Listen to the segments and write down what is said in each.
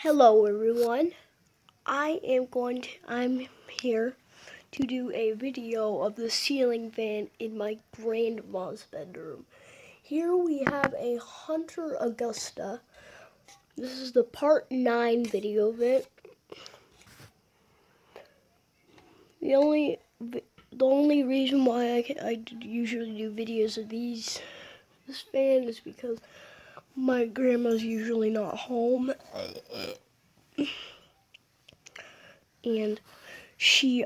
Hello everyone, I'm here to do a video of the ceiling fan in my grandma's bedroom. Here we have a Hunter Augusta. This is the part 9 video of it. The only reason why I usually do videos of this fan is because my grandma's usually not home. And she,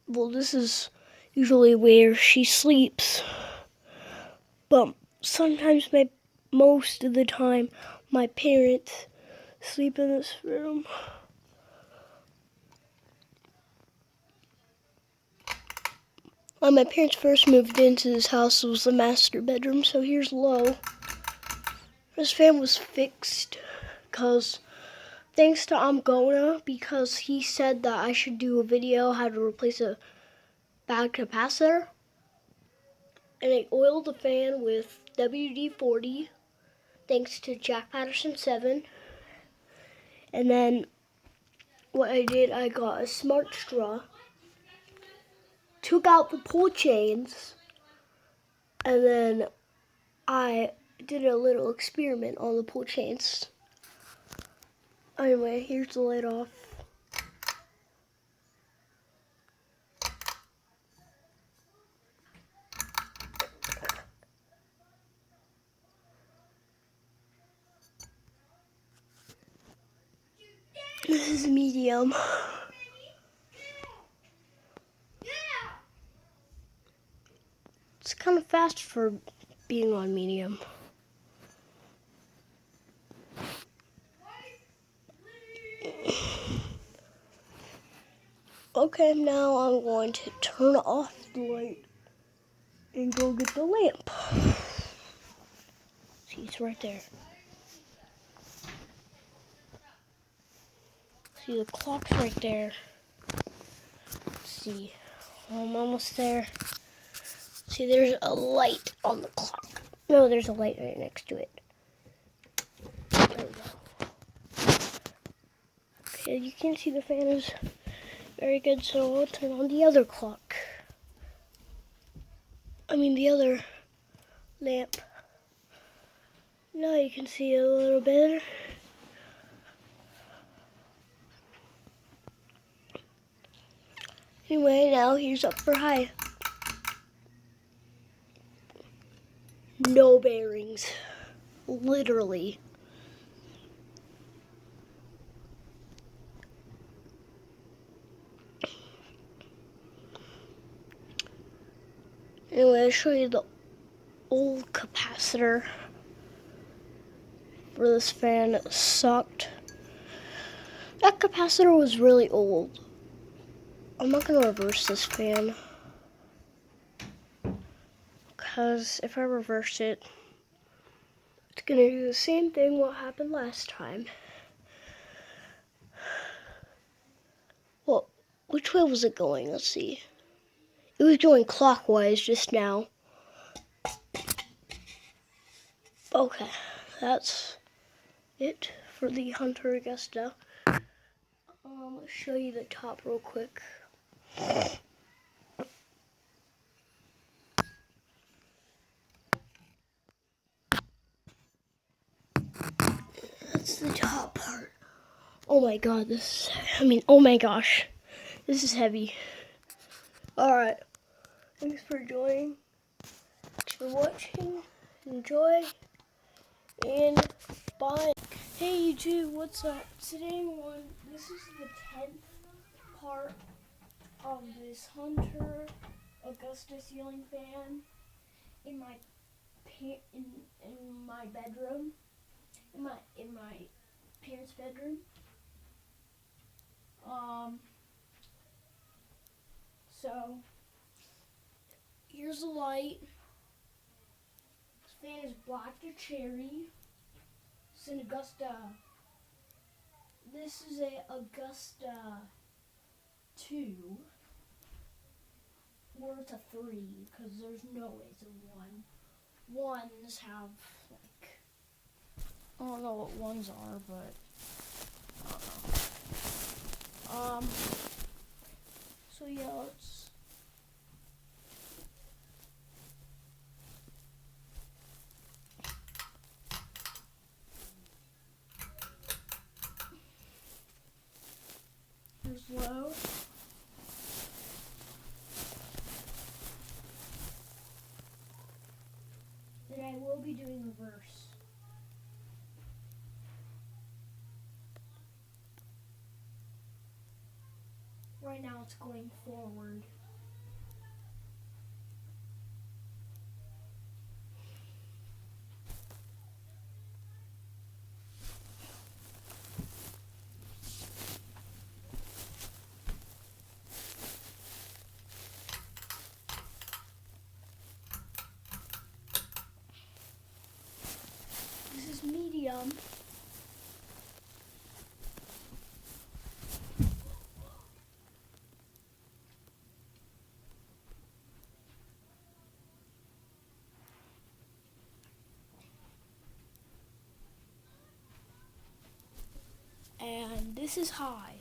this is usually where she sleeps, but sometimes most of the time, my parents sleep in this room. When my parents first moved into this house, it was the master bedroom, so here's low. This fan was fixed thanks to Augusta, because he said that I should do a video how to replace a bad capacitor. And I oiled the fan with WD-40, thanks to Jack Patterson 7. And then what I did, I got a smart straw, took out the pull chains, and then I did a little experiment on the pull chains. Anyway, here's the lid off. This is medium. It's kind of fast for being on medium. Okay, now I'm going to turn off the light and go get the lamp. See, it's right there. See, the clock's right there. Let's see. I'm almost there. See, there's a light on the clock. No, there's a light right next to it. There we go. Okay, you can see the fan is very good, so I'll turn on the other clock. The other lamp. Now you can see it a little better. Anyway, now here's up for high. No bearings. Literally. Anyway, I'll show you the old capacitor for this fan. It sucked. That capacitor was really old. I'm not going to reverse this fan, because if I reverse it, it's going to do the same thing what happened last time. Well, which way was it going? Let's see. It was going clockwise just now. Okay, that's it for the Hunter Augusta. Let's show you the top real quick. That's the top part. Oh my god, oh my gosh. This is heavy. Alright. Thanks for joining. Thanks for watching. Enjoy. and bye. Hey YouTube, what's up? Today this is the 10th part of this Hunter Augusta ceiling fan in my in my bedroom, in my parents' bedroom. So here's the light. This fan is black to cherry. It's an Augusta. This is a Augusta 2. Or it's a 3, because there's no way it's a 1. Ones have, like, I don't know what ones are, but I don't know. So yeah, let's, here's low. Then I will be doing reverse. Right now it's going forward. This is medium. And this is high.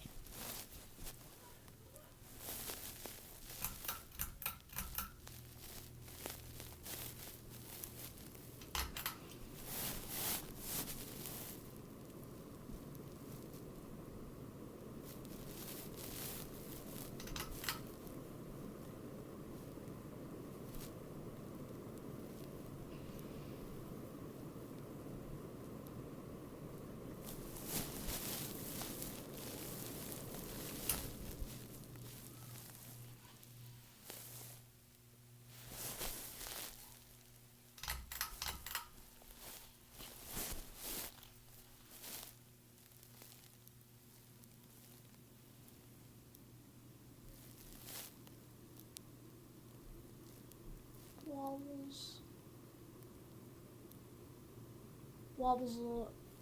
Wobbles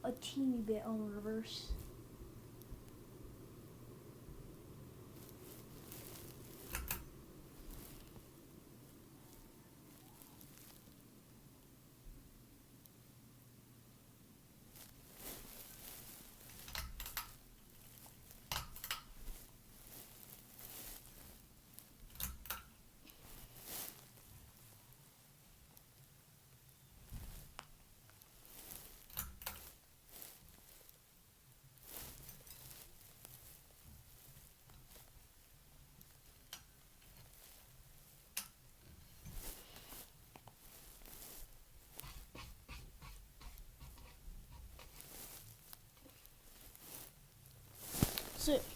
a teeny bit on reverse. That's it.